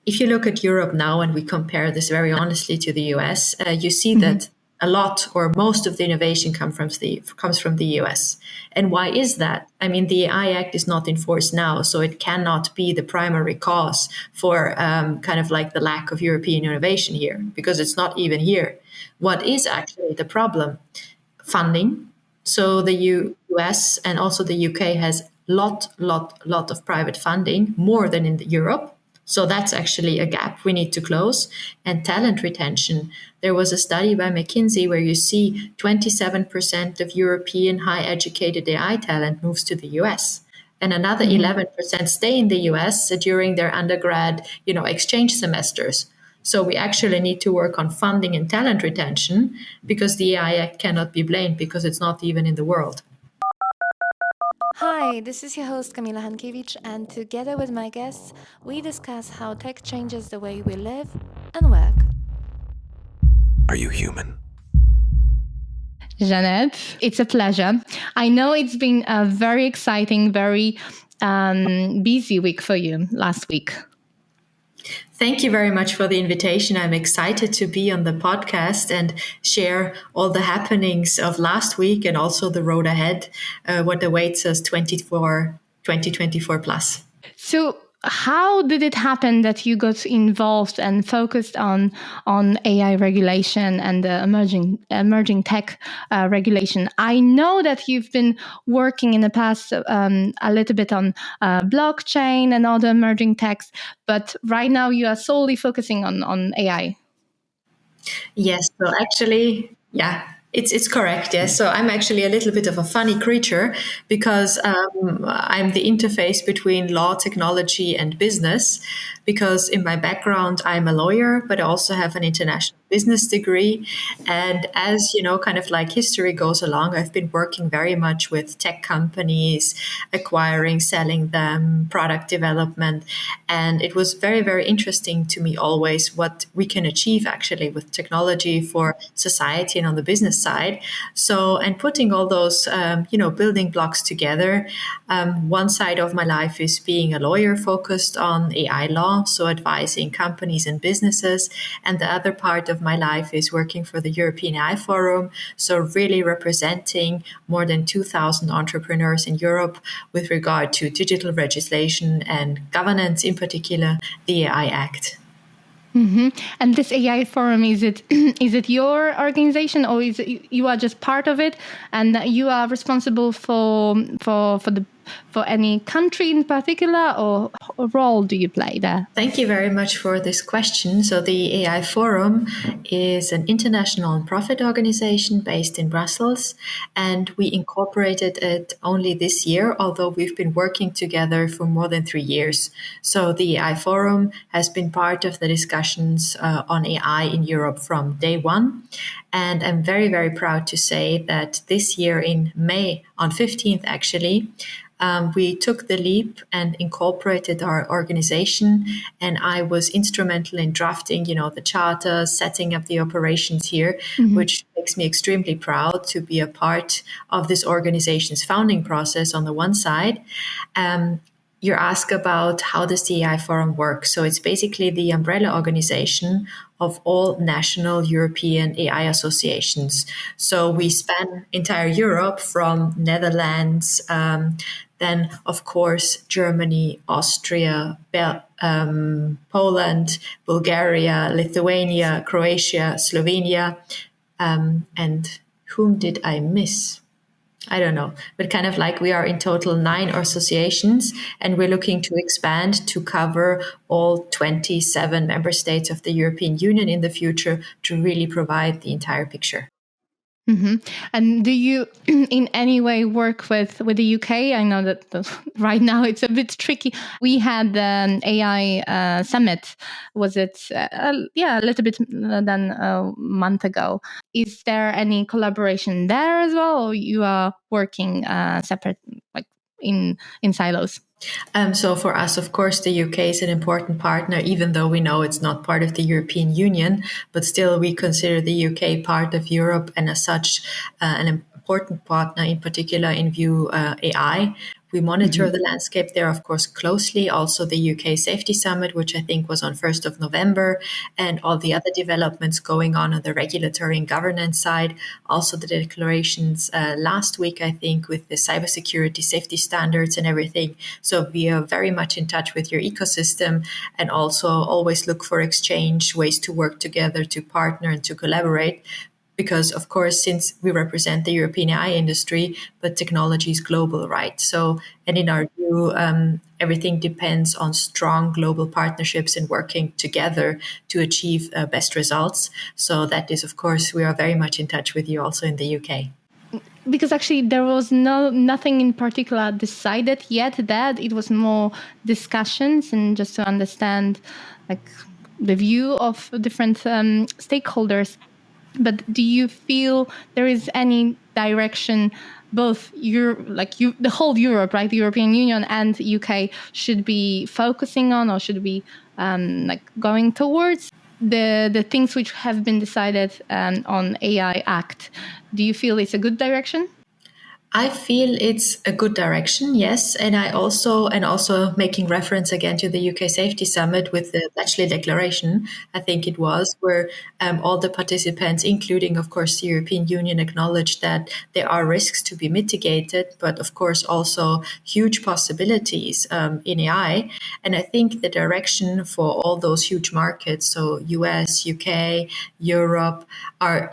if you look at Europe now and we compare this very honestly to the US, you see that a lot or most of the innovation comes from the US. And why is that? I mean, the AI Act is not in force now, so it cannot be the primary cause for kind of like the lack of European innovation here, because it's not even here. What is actually the problem? Funding. So the US and also the UK has lot of private funding, more than in Europe. So that's actually a gap we need to close. And talent retention. There was a study by McKinsey where you see 27% of European high educated AI talent moves to the US. And another 11% stay in the US during their undergrad, exchange semesters. So we actually need to work on funding and talent retention, because the AI Act cannot be blamed because it's not even in the world. Hi, this is your host Kamila Hankiewicz, and together with my guests, we discuss how tech changes the way we live and work. Are you human? Jeannette, it's a pleasure. I know it's been a very exciting, very busy week for you last week. Thank you very much for the invitation. I'm excited to be on the podcast and share all the happenings of last week and also the road ahead, what awaits us 2024 plus. So how did it happen that you got involved and focused on AI regulation and the emerging tech regulation? I know that you've been working in the past a little bit on blockchain and other emerging techs, but right now you are solely focusing on AI. Yes, so actually, yeah, it's correct. Yes, so I'm actually a little bit of a funny creature, because I'm the interface between law, technology, and business. Because in my background, I'm a lawyer, but I also have an international business degree. And as you know, kind of like history goes along, I've been working very much with tech companies, acquiring, selling them, product development. And it was very, very interesting to me always what we can achieve actually with technology for society and on the business side. So, and putting all those, building blocks together. One side of my life is being a lawyer focused on AI law, so advising companies and businesses. And the other part of my life is working for the European AI Forum, so really representing more than 2,000 entrepreneurs in Europe with regard to digital legislation and governance, in particular, the AI Act. Mm-hmm. And this AI forum, is it your organization, or is it you are just part of it, and you are responsible for any country in particular, or what role do you play there? Thank you very much for this question. So the AI Forum is an international nonprofit organization based in Brussels, and we incorporated it only this year, although we've been working together for more than 3 years. So the AI Forum has been part of the discussions on AI in Europe from day one. And I'm very, very proud to say that this year in May, on 15th actually, we took the leap and incorporated our organization, and I was instrumental in drafting, the charter, setting up the operations here, which makes me extremely proud to be a part of this organization's founding process on the one side. You ask about how does the AI Forum work. So it's basically the umbrella organization of all national European AI associations. So we span entire Europe from Netherlands, then of course Germany, Austria, Poland, Bulgaria, Lithuania, Croatia, Slovenia, and whom did I miss? I don't know, but kind of like we are in total 9 associations, and we're looking to expand to cover all 27 member states of the European Union in the future to really provide the entire picture. Mm-hmm. And do you in any way work with the UK? I know that right now it's a bit tricky. We had the AI summit. Was it a little bit than a month ago? Is there any collaboration there as well, or you are working separate, like in silos? So for us, of course, the UK is an important partner, even though we know it's not part of the European Union, but still we consider the UK part of Europe, and as such, an important partner, in particular in view AI. We monitor the landscape there, of course, closely. Also, the UK Safety Summit, which I think was on 1st of November, and all the other developments going on the regulatory and governance side. Also, the declarations last week, I think, with the cybersecurity safety standards and everything. So we are very much in touch with your ecosystem, and also always look for exchange, ways to work together, to partner and to collaborate. Because, of course, since we represent the European AI industry, but technology is global, right? So, and in our view, everything depends on strong global partnerships and working together to achieve best results. So that is, of course, we are very much in touch with you also in the UK. Because actually there was nothing in particular decided yet, that it was more discussions and just to understand like the view of different stakeholders. But do you feel there is any direction both the whole Europe, right, the European Union and UK should be focusing on, or should be going towards the things which have been decided on AI Act? Do you feel it's a good direction? I feel it's a good direction, yes, and also making reference again to the UK Safety Summit with the Bletchley Declaration, I think it was, where all the participants, including of course the European Union, acknowledged that there are risks to be mitigated, but of course also huge possibilities in AI. And I think the direction for all those huge markets, so US, UK, Europe,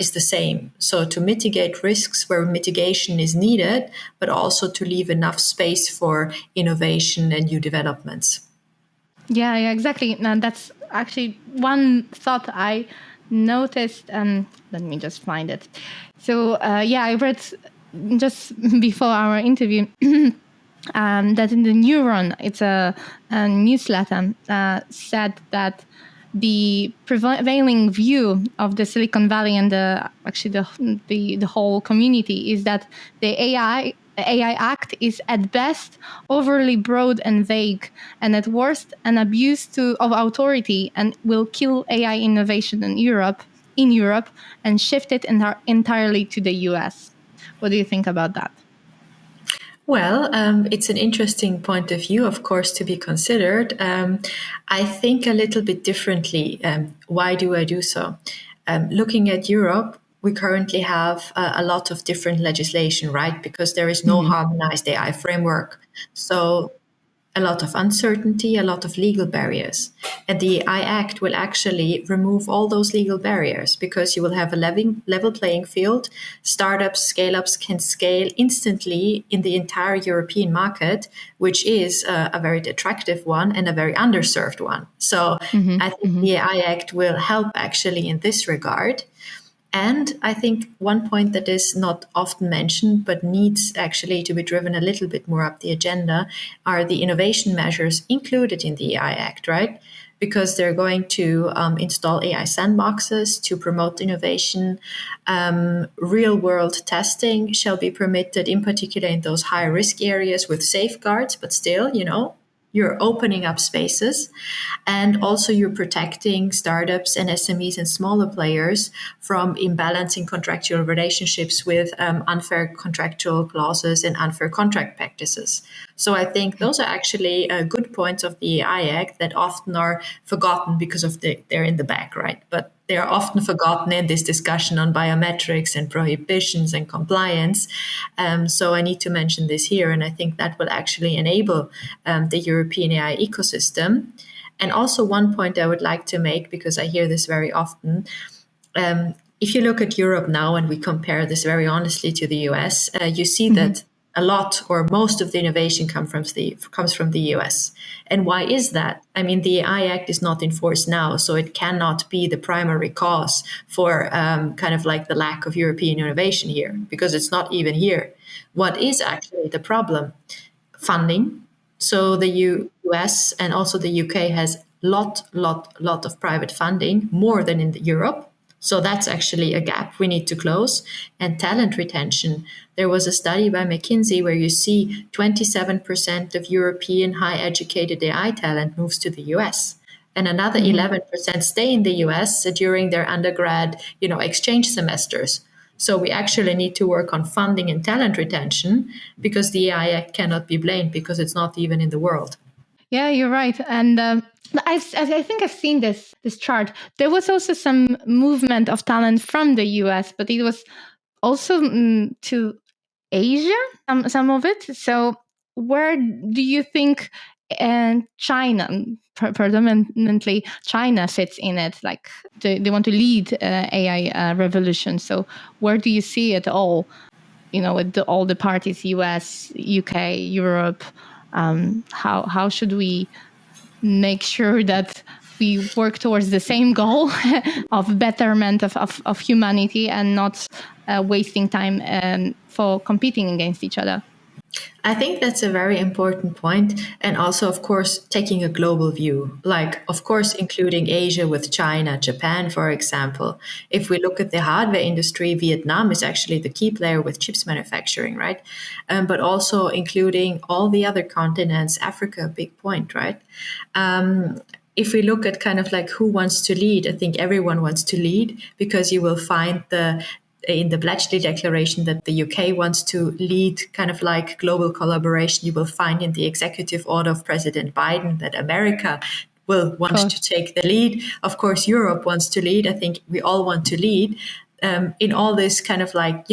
is the same. So to mitigate risks where mitigation is needed, but also to leave enough space for innovation and new developments. Yeah, exactly. Now that's actually one thought I noticed. Let me just find it. So I read just before our interview that in the Neuron, it's a newsletter, said that the prevailing view of the Silicon Valley and the whole community is that the AI Act is at best overly broad and vague, and at worst an abuse of authority, and will kill AI innovation in Europe and shift it entirely to the US. What do you think about that? Well, it's an interesting point of view, of course, to be considered. I think a little bit differently. Why do I do so? Looking at Europe, we currently have a lot of different legislation, right? Because there is no harmonized AI framework. So a lot of uncertainty, a lot of legal barriers. And the AI Act will actually remove all those legal barriers, because you will have a level playing field. Startups, scale-ups can scale instantly in the entire European market, which is a very attractive one and a very underserved one. So I think the AI Act will help actually in this regard. And I think one point that is not often mentioned, but needs actually to be driven a little bit more up the agenda, are the innovation measures included in the AI Act, right? Because they're going to install AI sandboxes to promote innovation. Real world testing shall be permitted, in particular in those high risk areas with safeguards, but still, you're opening up spaces, and also you're protecting startups and SMEs and smaller players from imbalancing contractual relationships with unfair contractual clauses and unfair contract practices. So I think those are actually good points of the AI Act that often are forgotten because they're in the back, right? But they are often forgotten in this discussion on biometrics and prohibitions and compliance. So I need to mention this here, and I think that will actually enable the European AI ecosystem. And also one point I would like to make, because I hear this very often, if you look at Europe now and we compare this very honestly to the US, you see that a lot or most of the innovation comes from the US. And why is that? I mean, the AI Act is not in force now, so it cannot be the primary cause for kind of like the lack of European innovation here, because it's not even here. What is actually the problem? Funding. So the US and also the UK has lot of private funding, more than in Europe. So that's actually a gap we need to close. And talent retention. There was a study by McKinsey where you see 27% of European high educated AI talent moves to the US. And another 11% stay in the US during their undergrad, exchange semesters. So we actually need to work on funding and talent retention, because the AI Act cannot be blamed because it's not even in the world. Yeah, you're right. And I think I've seen this chart. There was also some movement of talent from the US, but it was also to Asia, some of it. So where do you think China, predominantly China, fits in it? Like they want to lead AI revolution. So where do you see it all? With all the parties, US, UK, Europe. How should we make sure that we work towards the same goal of betterment of humanity and not wasting time for competing against each other? I think that's a very important point. And also, of course, taking a global view, like, of course, including Asia with China, Japan, for example. If we look at the hardware industry, Vietnam is actually the key player with chips manufacturing, right? But also including all the other continents, Africa, a big point, right? If we look at kind of like who wants to lead, I think everyone wants to lead, because you will find in the Bletchley Declaration that the UK wants to lead kind of like global collaboration. You will find in the executive order of President Biden that America will want to take the lead. Of course, Europe wants to lead. I think we all want to lead. In all this kind of like,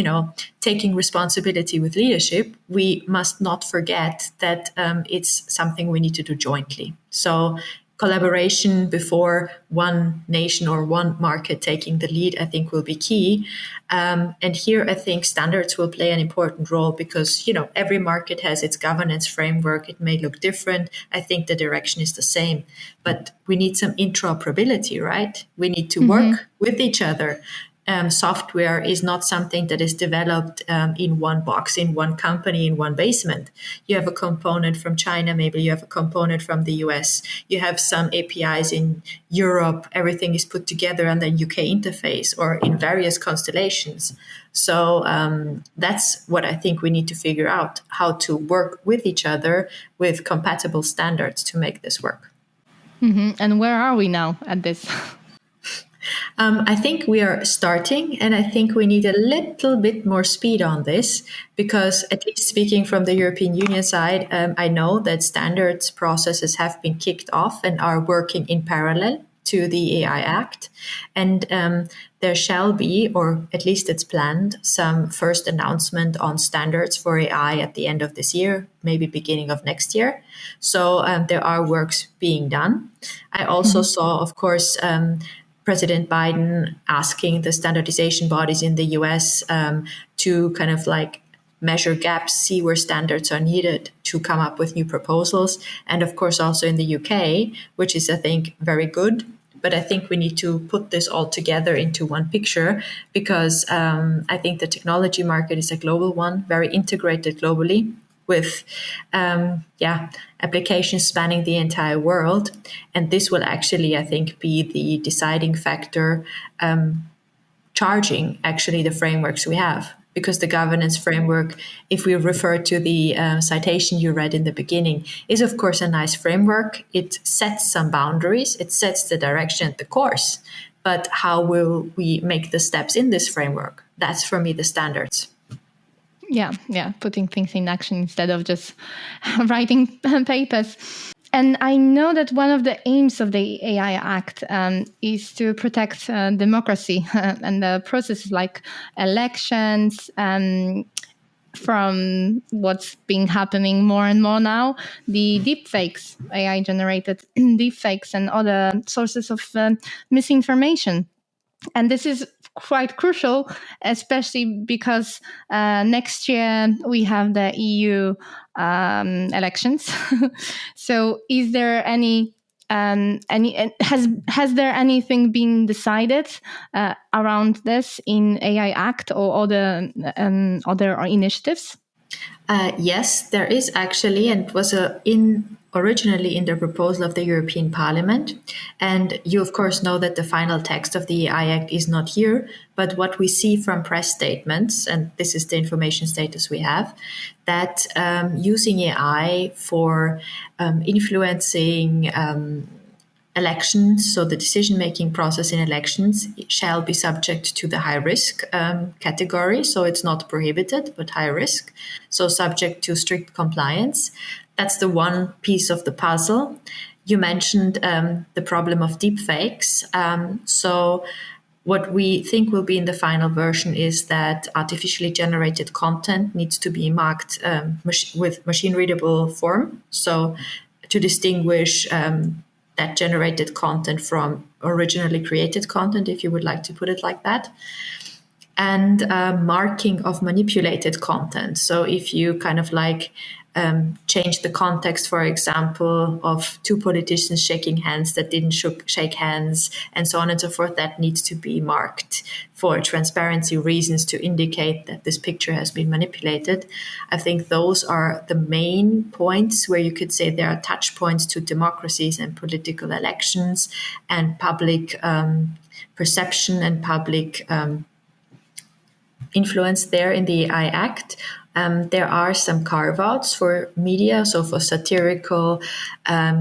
taking responsibility with leadership, we must not forget that it's something we need to do jointly. So collaboration before one nation or one market taking the lead, I think, will be key. And here, I think standards will play an important role, because, every market has its governance framework. It may look different. I think the direction is the same, but we need some interoperability, right? We need to work with each other. Software is not something that is developed in one box, in one company, in one basement. You have a component from China, maybe you have a component from the US, you have some APIs in Europe, everything is put together on the UK interface or in various constellations. So that's what I think we need to figure out, how to work with each other with compatible standards to make this work. And where are we now at this? I think we are starting, and I think we need a little bit more speed on this, because, at least speaking from the European Union side, I know that standards processes have been kicked off and are working in parallel to the AI Act. And there shall be, or at least it's planned, some first announcement on standards for AI at the end of this year, maybe beginning of next year. So there are works being done. I also saw, of course, President Biden asking the standardization bodies in the US to kind of like measure gaps, see where standards are needed to come up with new proposals. And of course, also in the UK, which is, I think, very good. But I think we need to put this all together into one picture, because I think the technology market is a global one, very integrated globally, with applications spanning the entire world. And this will actually, I think, be the deciding factor charging actually the frameworks we have. Because the governance framework, if we refer to the citation you read in the beginning, is of course a nice framework. It sets some boundaries, it sets the direction, the course. But how will we make the steps in this framework? That's for me the standards. Yeah, putting things in action instead of just writing papers. And I know that one of the aims of the AI Act is to protect democracy and the processes like elections, from what's been happening more and more now, the deepfakes, AI-generated deepfakes and other sources of misinformation. And this is quite crucial, especially because next year we have the EU elections. So, is there has there anything been decided around this in AI Act or other initiatives? Yes, there is actually, and it was originally in the proposal of the European Parliament. And you, of course, know that the final text of the AI Act is not here. But what we see from press statements, and this is the information status we have, that using AI for influencing elections, so the decision-making process in elections shall be subject to the high risk category. So it's not prohibited, but high risk. So subject to strict compliance. That's the one piece of the puzzle. You mentioned the problem of deepfakes. So what we think will be in the final version is that artificially generated content needs to be marked with machine-readable form. So to distinguish that generated content from originally created content, if you would like to put it like that. And marking of manipulated content. So if you kind of like change the context, for example, of two politicians shaking hands that didn't shake hands, and so on and so forth, that needs to be marked for transparency reasons to indicate that this picture has been manipulated. I think those are the main points where you could say there are touch points to democracies and political elections and public perception and public influence there in the AI Act. There are some carve-outs for media, so for satirical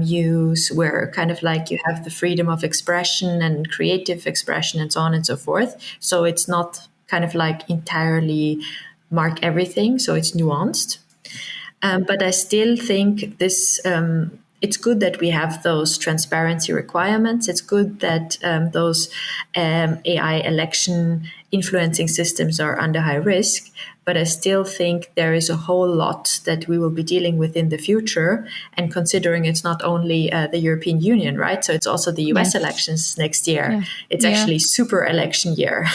use, where kind of like you have the freedom of expression and creative expression and so on and so forth. So it's not kind of like entirely mark everything, so it's nuanced. But I still think this it's good that we have those transparency requirements. It's good that those AI election influencing systems are under high risk. But I still think there is a whole lot that we will be dealing with in the future. And considering it's not only the European Union, right? So it's also the US elections next year. Yeah. It's actually super election year.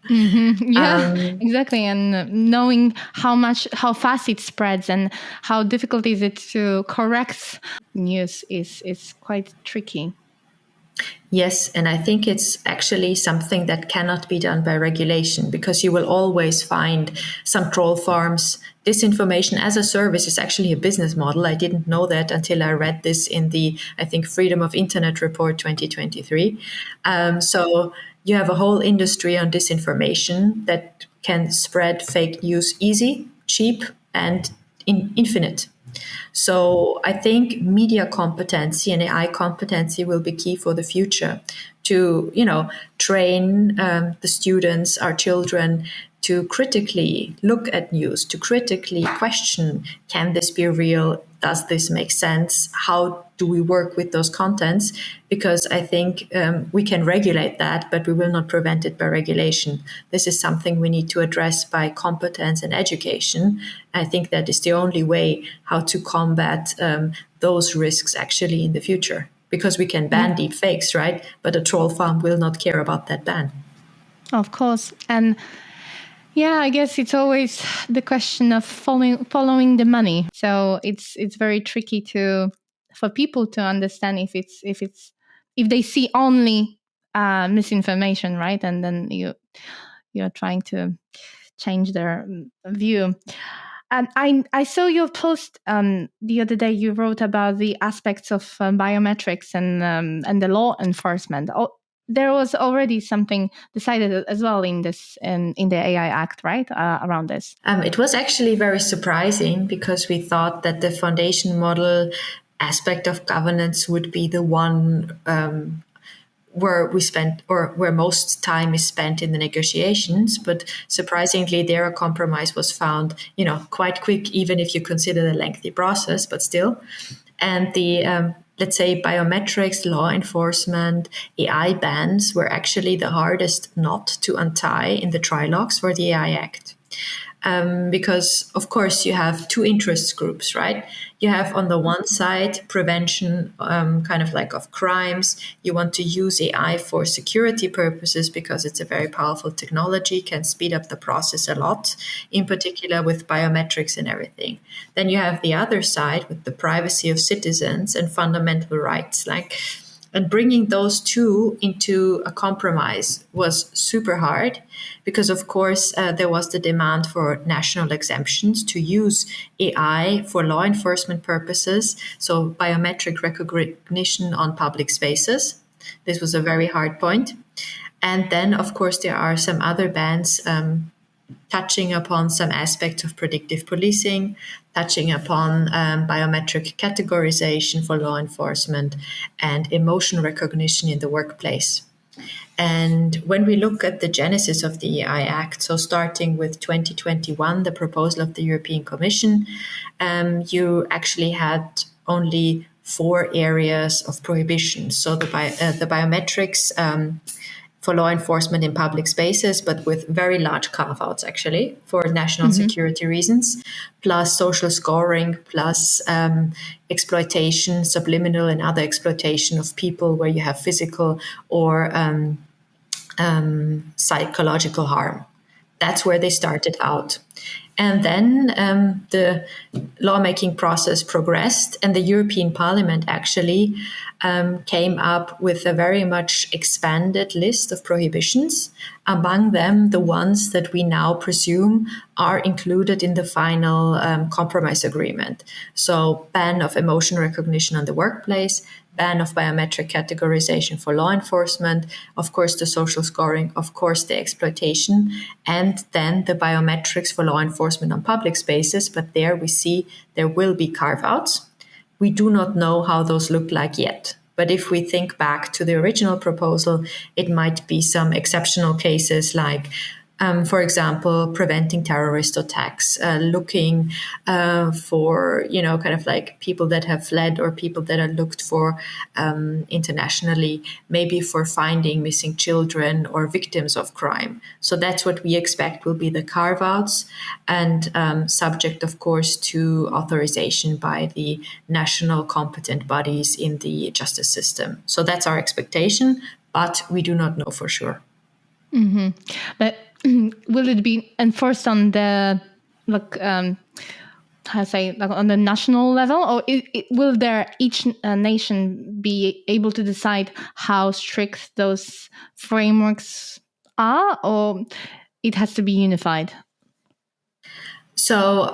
Yeah, exactly. And knowing how fast it spreads and how difficult is it to correct news is quite tricky. Yes, and I think it's actually something that cannot be done by regulation, because you will always find some troll farms. Disinformation as a service is actually a business model. I didn't know that until I read this in the, I think, Freedom of Internet Report 2023. So you have a whole industry on disinformation that can spread fake news easy, cheap, and infinite. So I think media competency and AI competency will be key for the future to, train the students, our children, to critically look at news, to critically question, can this be real? Does this make sense? How do we work with those contents? Because I think we can regulate that, but we will not prevent it by regulation. This is something we need to address by competence and education. I think that is the only way how to combat those risks actually in the future. Because we can ban deep fakes, right? But a troll farm will not care about that ban. Of course. And yeah, I guess it's always the question of following the money. So it's very tricky for people to understand if they see only misinformation, right? And then you're trying to change their view. And I saw your post the other day. You wrote about the aspects of biometrics and the law enforcement. There was already something decided as well in the AI Act, right, around this. It was actually very surprising, because we thought that the foundation model aspect of governance would be the one where most time is spent in the negotiations. But surprisingly, there a compromise was found, quite quick, even if you consider the lengthy process, but still. And the let's say biometrics, law enforcement, AI bans were actually the hardest knot to untie in the trilogues for the AI Act. Because, of course, you have two interest groups, right? You have on the one side prevention kind of like of crimes. You want to use AI for security purposes because it's a very powerful technology, can speed up the process a lot, in particular with biometrics and everything. Then you have the other side with the privacy of citizens and fundamental rights, and bringing those two into a compromise was super hard, because, of course, there was the demand for national exemptions to use AI for law enforcement purposes, so biometric recognition on public spaces. This was a very hard point. And then, of course, there are some other bans touching upon some aspects of predictive policing, touching upon biometric categorization for law enforcement, and emotion recognition in the workplace. And when we look at the genesis of the AI Act, so starting with 2021, the proposal of the European Commission, you actually had only 4 areas of prohibition. So the biometrics for law enforcement in public spaces, but with very large carve-outs actually for national security reasons, plus social scoring, plus exploitation, subliminal and other exploitation of people where you have physical or psychological harm. That's where they started out. And then the lawmaking process progressed, and the European Parliament actually came up with a very much expanded list of prohibitions, among them the ones that we now presume are included in the final compromise agreement. So ban of emotion recognition on the workplace, ban of biometric categorization for law enforcement, of course the social scoring, of course the exploitation, and then the biometrics for law enforcement on public spaces. But there we see there will be carve-outs. We do not know how those look like yet. But if we think back to the original proposal, it might be some exceptional cases like for example, preventing terrorist attacks, looking for, kind of like people that have fled or people that are looked for internationally, maybe for finding missing children or victims of crime. So that's what we expect will be the carve-outs, and subject, of course, to authorization by the national competent bodies in the justice system. So that's our expectation, but we do not know for sure. Mm-hmm. But will it be enforced on the on the national level, or will each nation be able to decide how strict those frameworks are, or it has to be unified? So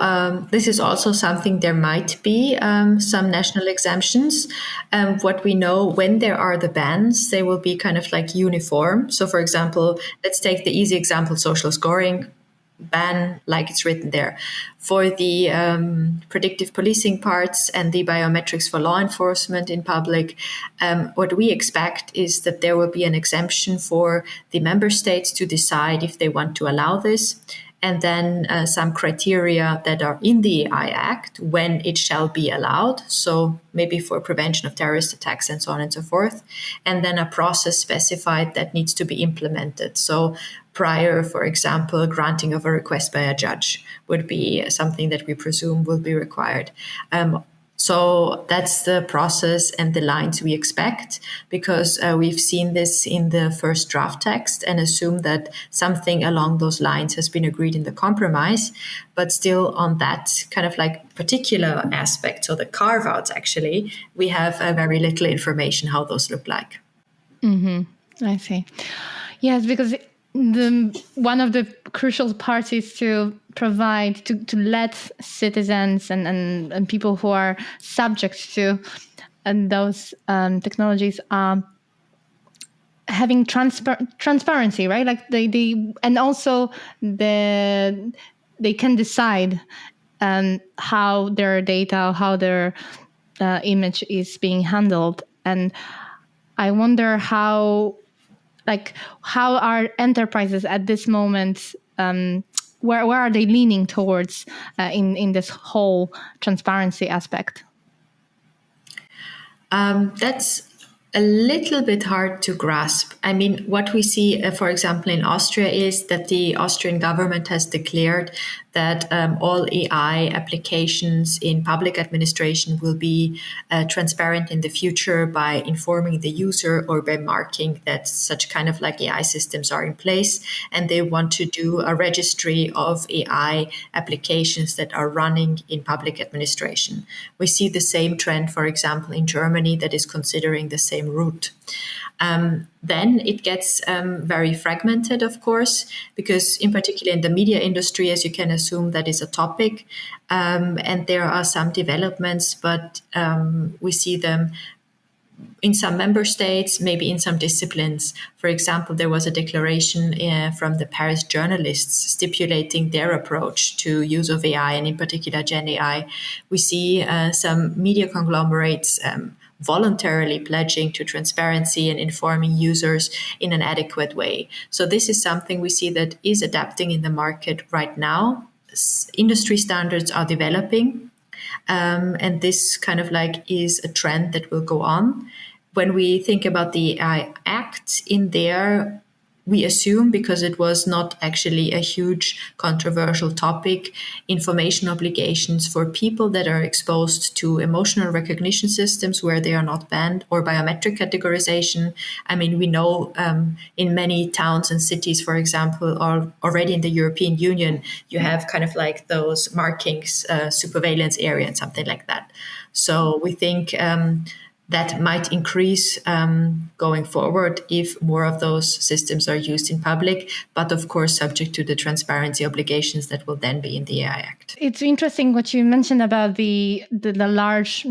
this is also something there might be some national exemptions. What we know, when there are the bans, they will be kind of like uniform. So for example, let's take the easy example, social scoring ban, like it's written there. For the predictive policing parts and the biometrics for law enforcement in public, what we expect is that there will be an exemption for the member states to decide if they want to allow this, and then some criteria that are in the AI Act when it shall be allowed. So maybe for prevention of terrorist attacks and so on and so forth. And then a process specified that needs to be implemented. So prior, for example, granting of a request by a judge would be something that we presume will be required. So that's the process and the lines we expect, because we've seen this in the first draft text and assume that something along those lines has been agreed in the compromise. But still on that kind of like particular aspect, so the carve-outs actually, we have very little information how those look like. Mm-hmm. I see. Yes, because one of the crucial parts is to provide, to let citizens and people who are subject to those technologies having transparency, right? Like they and also they can decide how their data, how their image is being handled. And I wonder how are enterprises at this moment, where are they leaning towards in this whole transparency aspect? That's a little bit hard to grasp. I mean, what we see, for example, in Austria is that the Austrian government has declared that all AI applications in public administration will be transparent in the future by informing the user or by marking that such kind of like AI systems are in place. And they want to do a registry of AI applications that are running in public administration. We see the same trend, for example, in Germany, that is considering the same route. Then it gets very fragmented, of course, because in particular in the media industry, as you can assume, that is a topic. And there are some developments, but we see them in some member states, maybe in some disciplines. For example, there was a declaration from the Paris journalists stipulating their approach to use of AI, and in particular Gen AI. We see some media conglomerates voluntarily pledging to transparency and informing users in an adequate way. So this is something we see that is adapting in the market right now. Industry standards are developing, and this kind of like is a trend that will go on. When we think about the AI Act in there, we assume, because it was not actually a huge controversial topic, information obligations for people that are exposed to emotional recognition systems where they are not banned, or biometric categorization. I mean, we know in many towns and cities, for example, or already in the European Union, you have kind of like those markings, superveillance area and something like that. So we think that might increase going forward if more of those systems are used in public, but of course subject to the transparency obligations that will then be in the AI Act. It's interesting what you mentioned about the large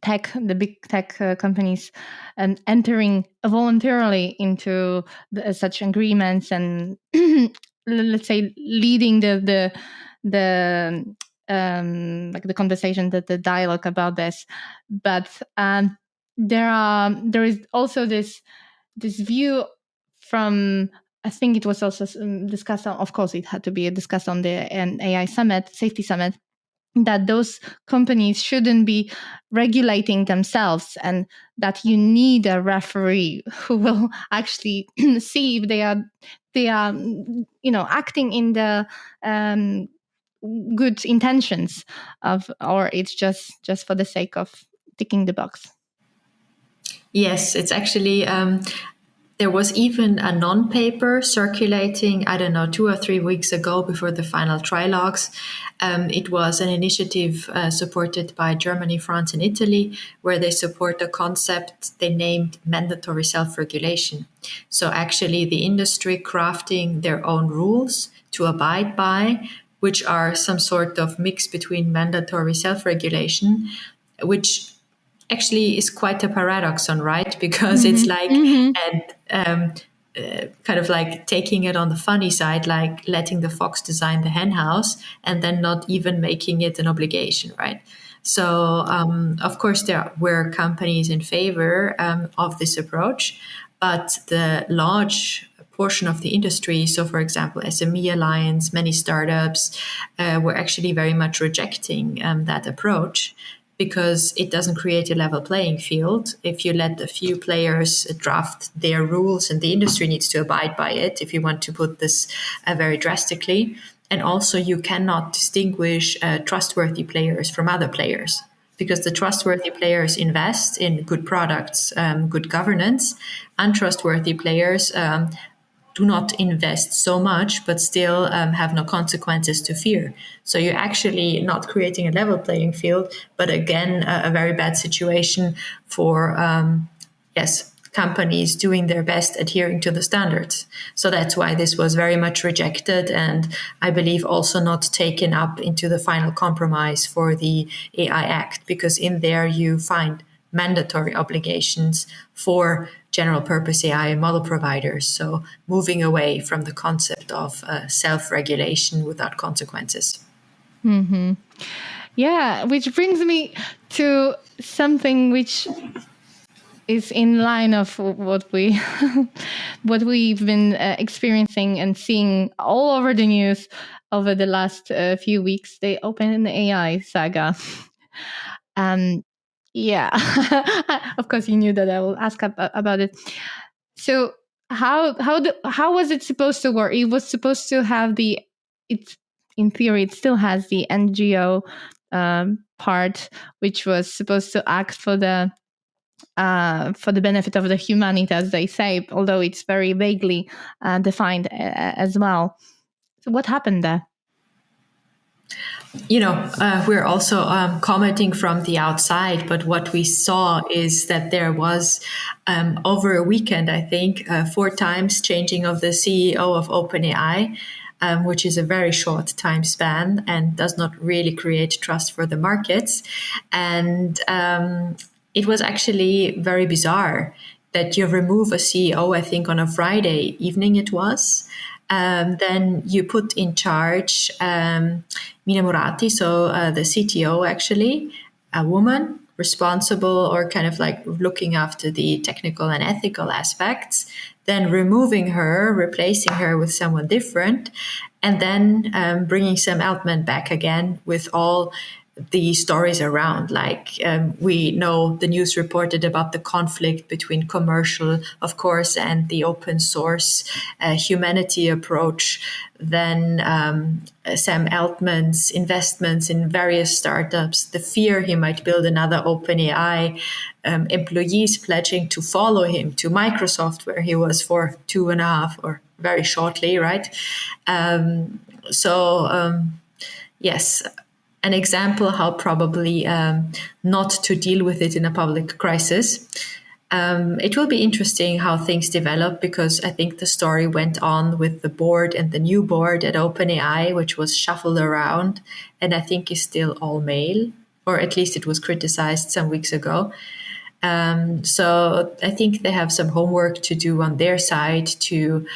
tech, the big tech companies entering voluntarily into such agreements and let's say leading the like the conversation, the dialogue about this. But there is also this view from, I think it was also discussed on, of course it had to be discussed on the AI summit, safety summit, that those companies shouldn't be regulating themselves, and that you need a referee who will actually see if they are acting in the good intentions of, or it's just for the sake of ticking the box. Yes, it's actually there was even a non-paper circulating, I don't know, 2 or 3 weeks ago before the final trilogues. It was an initiative supported by Germany, France, and Italy, where they support a concept they named mandatory self-regulation. So actually the industry crafting their own rules to abide by, which are some sort of mix between mandatory self-regulation, which actually is quite a paradoxon, right? Because it's like, kind of like taking it on the funny side, like letting the fox design the hen house and then not even making it an obligation, right? So, of course, there were companies in favor of this approach, but the large portion of the industry, so for example, SME Alliance, many startups, were actually very much rejecting that approach, because it doesn't create a level playing field. If you let a few players draft their rules and the industry needs to abide by it, if you want to put this very drastically. And also you cannot distinguish trustworthy players from other players, because the trustworthy players invest in good products, good governance. Untrustworthy players do not invest so much, but still have no consequences to fear. So you're actually not creating a level playing field, but again, a very bad situation for, companies doing their best adhering to the standards. So that's why this was very much rejected, and I believe also not taken up into the final compromise for the AI Act, because in there you find mandatory obligations for general purpose AI model providers. So moving away from the concept of self-regulation without consequences. Mm-hmm. Yeah, which brings me to something which is in line of what we've been experiencing and seeing all over the news over the last few weeks. The OpenAI saga. Yeah, of course, you knew that I will ask about it. So how was it supposed to work? It was supposed to have it's in theory it still has the NGO part, which was supposed to act for the benefit of the humanity, as they say, although it's very vaguely defined as well. So what happened there? We're also commenting from the outside, but what we saw is that there was over a weekend, I think, 4 times changing of the CEO of OpenAI, which is a very short time span and does not really create trust for the markets. And it was actually very bizarre that you remove a CEO, I think on a Friday evening it was. Then you put in charge Mina Murati, so the CTO actually, a woman responsible or kind of like looking after the technical and ethical aspects, then removing her, replacing her with someone different, and then bringing Sam Altman back again with all the stories around. Like we know the news reported about the conflict between commercial, of course, and the open source humanity approach. Then Sam Altman's investments in various startups, the fear he might build another OpenAI, employees pledging to follow him to Microsoft, where he was for 2.5 or very shortly, right? Yes, an example how probably not to deal with it in a public crisis. It will be interesting how things develop, because I think the story went on with the board and the new board at OpenAI, which was shuffled around and I think is still all male, or at least it was criticized some weeks ago. So I think they have some homework to do on their side to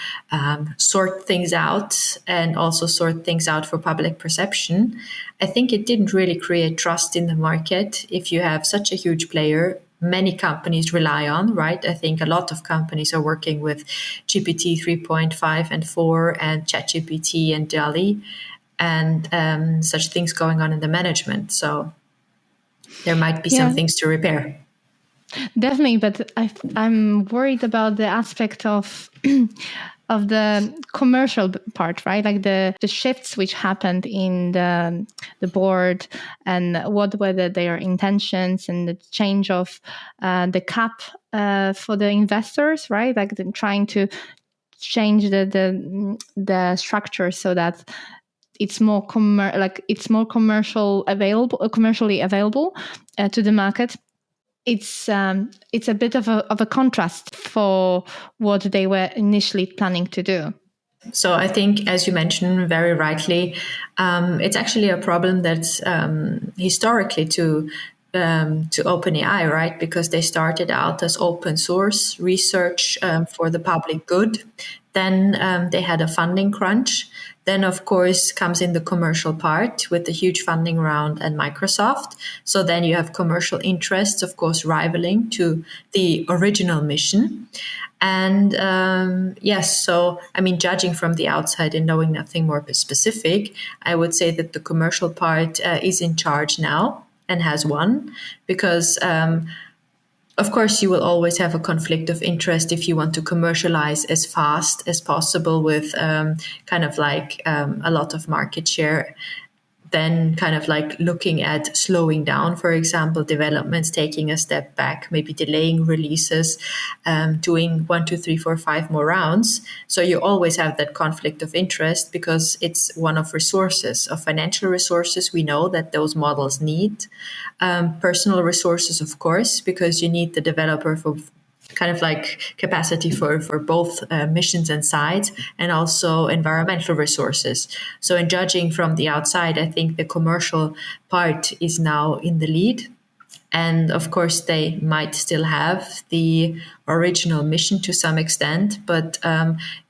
sort things out and also sort things out for public perception. I think it didn't really create trust in the market if you have such a huge player many companies rely on, right? I think a lot of companies are working with GPT 3.5 and 4 and ChatGPT and DALL-E and such things going on in the management. So there might be some things to repair. Definitely, but I'm worried about the aspect of of the commercial part, right? Like the shifts which happened in the board, and what were their intentions, and the change of the cap for the investors, right? Like trying to change the structure so that it's more commercially available to the market. It's a bit of a contrast for what they were initially planning to do. So I think, as you mentioned very rightly, it's actually a problem that's historically to OpenAI, right? Because they started out as open source research for the public good. Then they had a funding crunch. Then, of course, comes in the commercial part with the huge funding round and Microsoft. So then you have commercial interests, of course, rivaling to the original mission. And yes, so I mean, judging from the outside and knowing nothing more specific, I would say that the commercial part is in charge now and has won, because of course, you will always have a conflict of interest if you want to commercialize as fast as possible with kind of like a lot of market share. Then kind of like looking at slowing down, for example, developments, taking a step back, maybe delaying releases, doing 1, 2, 3, 4, 5 more rounds. So you always have that conflict of interest, because it's one of resources, of financial resources. We know that those models need personal resources, of course, because you need the developer for kind of like capacity for both missions and sides, and also environmental resources. So in judging from the outside, I think the commercial part is now in the lead. And of course, they might still have the original mission to some extent, but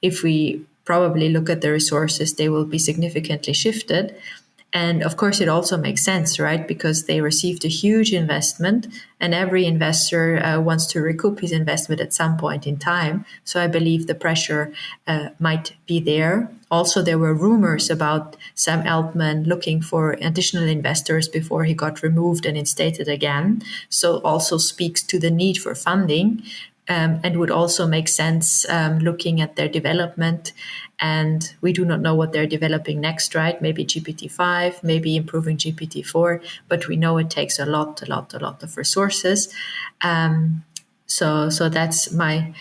if we probably look at the resources, they will be significantly shifted. And of course, it also makes sense, right? Because they received a huge investment, and every investor wants to recoup his investment at some point in time. So I believe the pressure might be there. Also, there were rumors about Sam Altman looking for additional investors before he got removed and instated again. So also speaks to the need for funding. And would also make sense looking at their development. And we do not know what they're developing next, right? Maybe GPT-5, maybe improving GPT-4, but we know it takes a lot of resources. So that's my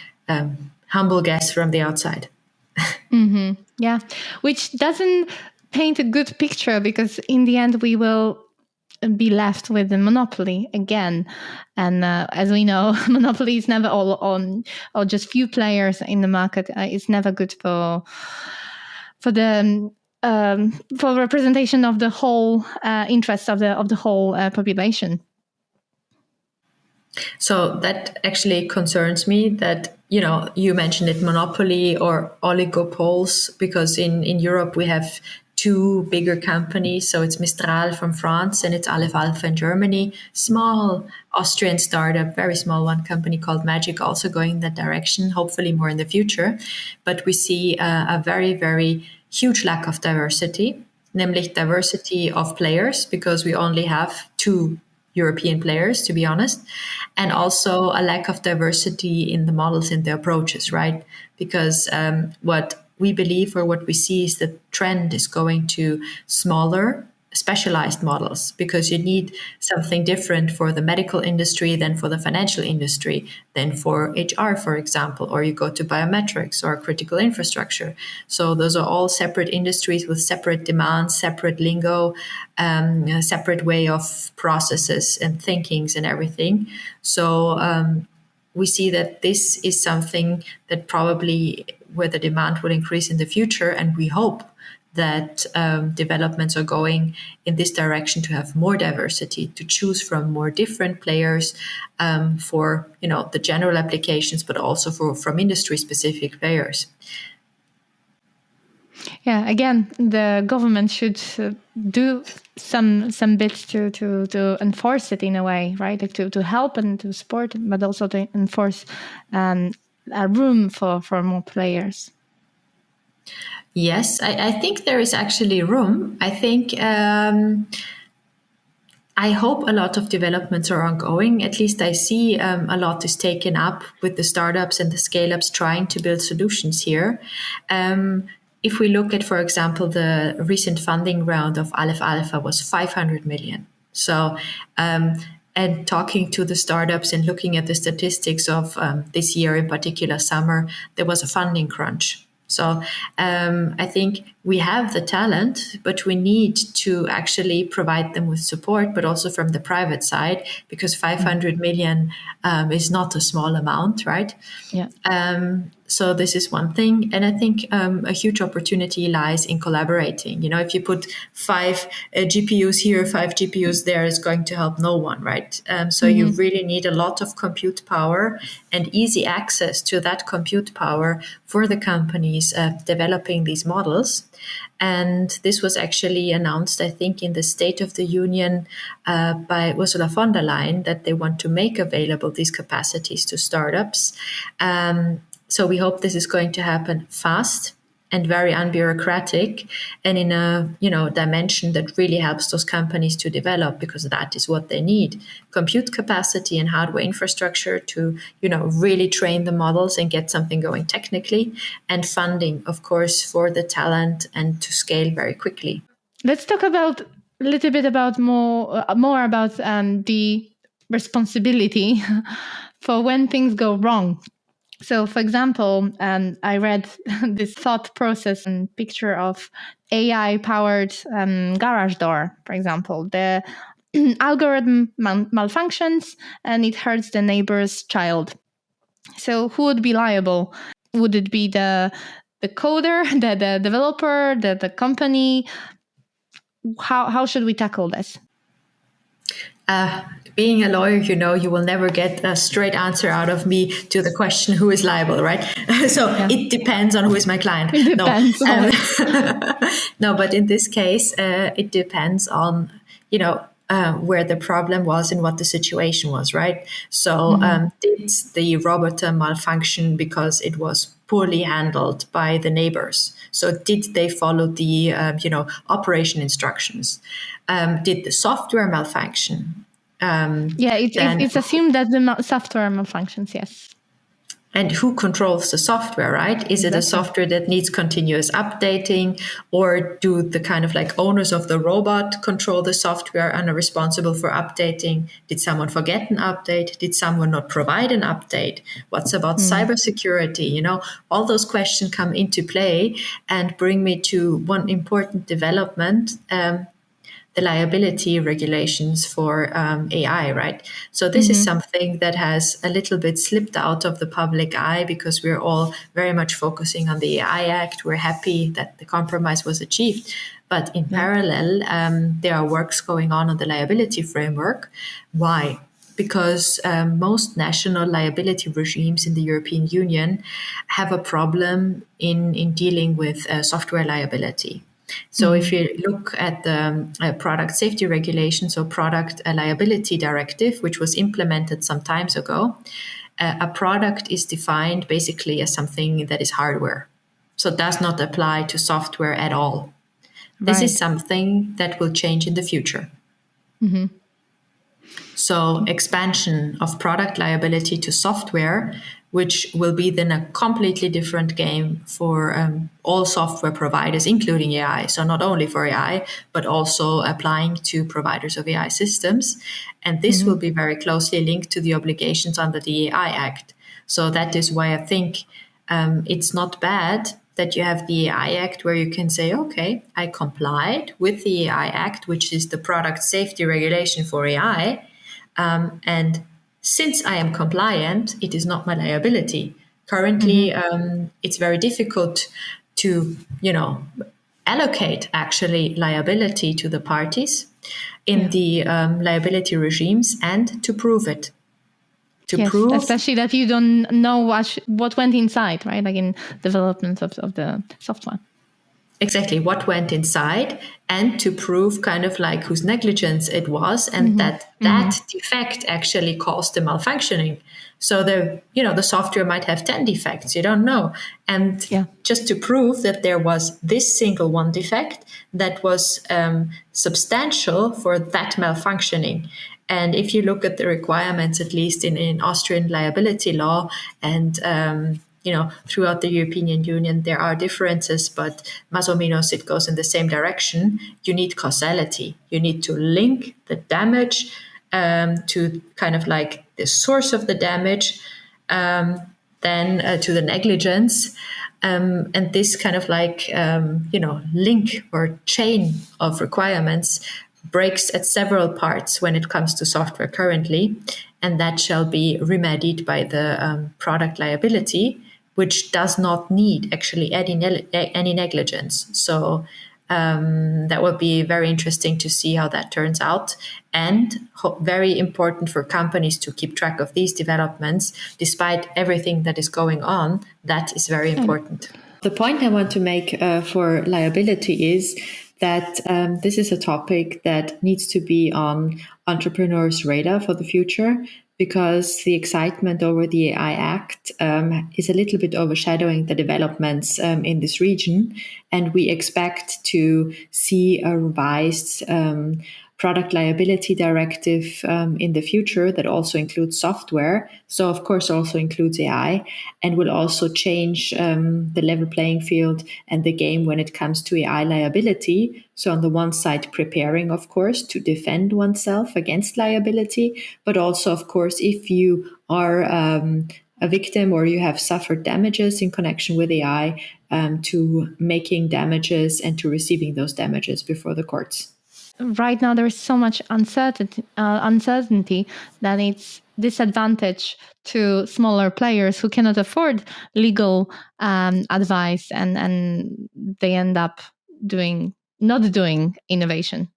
humble guess from the outside. Mm-hmm. Yeah, which doesn't paint a good picture, because in the end we will be left with the monopoly again. And as we know, monopoly is never all on, or just few players in the market. It's never good for the for representation of the whole interests of the whole population. So that actually concerns me that, you mentioned it, monopoly or oligopoles, because in Europe we have two bigger companies. So it's Mistral from France and it's Aleph Alpha in Germany. Small Austrian startup, very small one company called Magic, also going in that direction, hopefully more in the future. But we see a very, very huge lack of diversity, namely diversity of players, because we only have two European players, to be honest, and also a lack of diversity in the models and the approaches, right? Because what we believe or what we see is the trend is going to smaller, specialized models, because you need something different for the medical industry than for the financial industry, than for HR, for example, or you go to biometrics or critical infrastructure. So those are all separate industries with separate demands, separate lingo, a separate way of processes and thinkings and everything. So we see that this is something that probably where the demand will increase in the future, and we hope that developments are going in this direction to have more diversity, to choose from more different players for the general applications, but also from industry specific players. Yeah, again, the government should do some bits to enforce it in a way, right? Like to help and to support, but also to enforce a room for more players. Yes, I think there is actually room. I think I hope a lot of developments are ongoing. At least I see a lot is taken up with the startups and the scale-ups trying to build solutions here. If we look at, for example, the recent funding round of Aleph Alpha was 500 million. So, and talking to the startups and looking at the statistics of this year, in particular summer, there was a funding crunch. So I think we have the talent, but we need to actually provide them with support, but also from the private side, because 500 million is not a small amount, right? Yeah. So this is one thing. And I think a huge opportunity lies in collaborating. If you put 5 GPUs here, 5 GPUs there, is going to help no one, right? So you really need a lot of compute power and easy access to that compute power for the companies developing these models. And this was actually announced, I think, in the State of the Union by Ursula von der Leyen, that they want to make available these capacities to startups. So we hope this is going to happen fast and very unbureaucratic, and in a dimension that really helps those companies to develop, because that is what they need: compute capacity and hardware infrastructure to really train the models and get something going technically, and funding, of course, for the talent and to scale very quickly. Let's talk about a little bit about more about the responsibility for when things go wrong. So, for example, I read this thought process and picture of AI-powered garage door, for example. The algorithm malfunctions and it hurts the neighbor's child. So who would be liable? Would it be the coder, the developer, the company? How should we tackle this? Being a lawyer, you will never get a straight answer out of me to the question who is liable, right? So It depends on who is my client. It depends. No, but in this case, it depends on, where the problem was and what the situation was, right? So did the robot malfunction because it was poorly handled by the neighbors? So did they follow the, operation instructions? Did the software malfunction? It's assumed that the software malfunctions, yes. And who controls the software, right? Is it a software that needs continuous updating, or do the kind of like owners of the robot control the software and are responsible for updating? Did someone forget an update? Did someone not provide an update? What's about cybersecurity? All those questions come into play and bring me to one important development, the liability regulations for AI, right? So this is something that has a little bit slipped out of the public eye, because we're all very much focusing on the AI Act. We're happy that the compromise was achieved. But in parallel, there are works going on the liability framework. Why? because most national liability regimes in the European Union have a problem in dealing with software liability. So if you look at the product safety regulation, so product liability directive, which was implemented some times ago, a product is defined basically as something that is hardware. So it does not apply to software at all. This is something that will change in the future. So expansion of product liability to software, which will be then a completely different game for all software providers, including AI. So not only for AI, but also applying to providers of AI systems. And this will be very closely linked to the obligations under the AI Act. So that is why I think it's not bad that you have the AI Act where you can say, okay, I complied with the AI Act, which is the product safety regulation for AI. And since I am compliant, it is not my liability. Currently, it's very difficult to, allocate actually liability to the parties in the liability regimes and to prove it. Prove, especially that you don't know what went inside, right? Like in development of the software. Exactly, what went inside, and to prove kind of like whose negligence it was, and that defect actually caused the malfunctioning. So the software might have 10 defects, you don't know. And just to prove that there was this single one defect that was substantial for that malfunctioning. And if you look at the requirements, at least in Austrian liability law and throughout the European Union, there are differences, but más o menos it goes in the same direction. You need causality. You need to link the damage to kind of like the source of the damage, then to the negligence. And this kind of like, link or chain of requirements breaks at several parts when it comes to software currently, and that shall be remedied by the product liability, which does not need actually any negligence. So that would be very interesting to see how that turns out, and very important for companies to keep track of these developments despite everything that is going on. That is very important. The point I want to make for liability is that this is a topic that needs to be on entrepreneurs' radar for the future, because the excitement over the AI Act is a little bit overshadowing the developments in this region. And we expect to see a revised product liability directive in the future that also includes software. So, of course, also includes AI, and will also change the level playing field and the game when it comes to AI liability. So, on the one side, preparing, of course, to defend oneself against liability, but also, of course, if you are a victim or you have suffered damages in connection with AI, to making damages and to receiving those damages before the courts. Right now, there's so much uncertainty that it's disadvantage to smaller players who cannot afford legal advice, and they end up not doing innovation.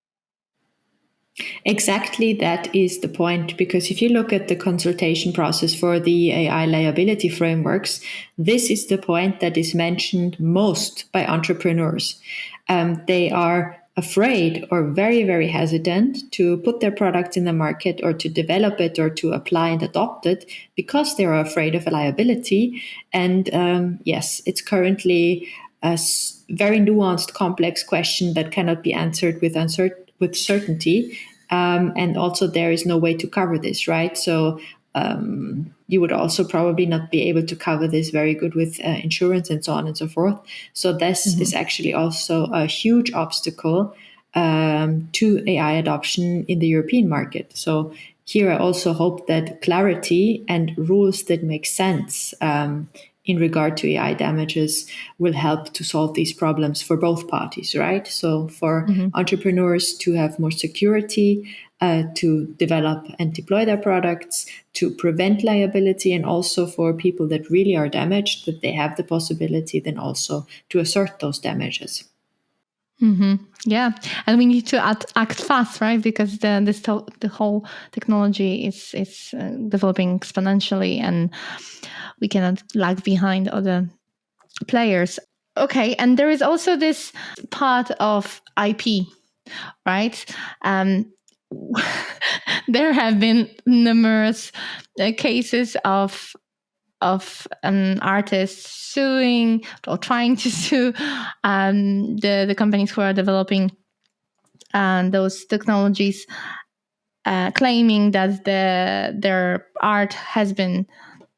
Exactly, that is the point, because if you look at the consultation process for the AI liability frameworks, this is the point that is mentioned most by entrepreneurs. They are afraid or very, very hesitant to put their product in the market or to develop it or to apply and adopt it because they are afraid of a liability. And yes, it's currently a very nuanced, complex question that cannot be answered with certainty. And also there is no way to cover this, right? So you would also probably not be able to cover this very good with insurance and so on and so forth. So this is actually also a huge obstacle to AI adoption in the European market. So here I also hope that clarity and rules that make sense in regard to AI damages will help to solve these problems for both parties, right? So for entrepreneurs to have more security, to develop and deploy their products, to prevent liability, and also for people that really are damaged, that they have the possibility then also to assert those damages. Yeah, and we need to act fast, right? Because the whole technology is developing exponentially, and we cannot lag behind other players. Okay, and there is also this part of IP, right? There have been numerous cases of artists suing or trying to sue the companies who are developing those technologies, claiming that their art has been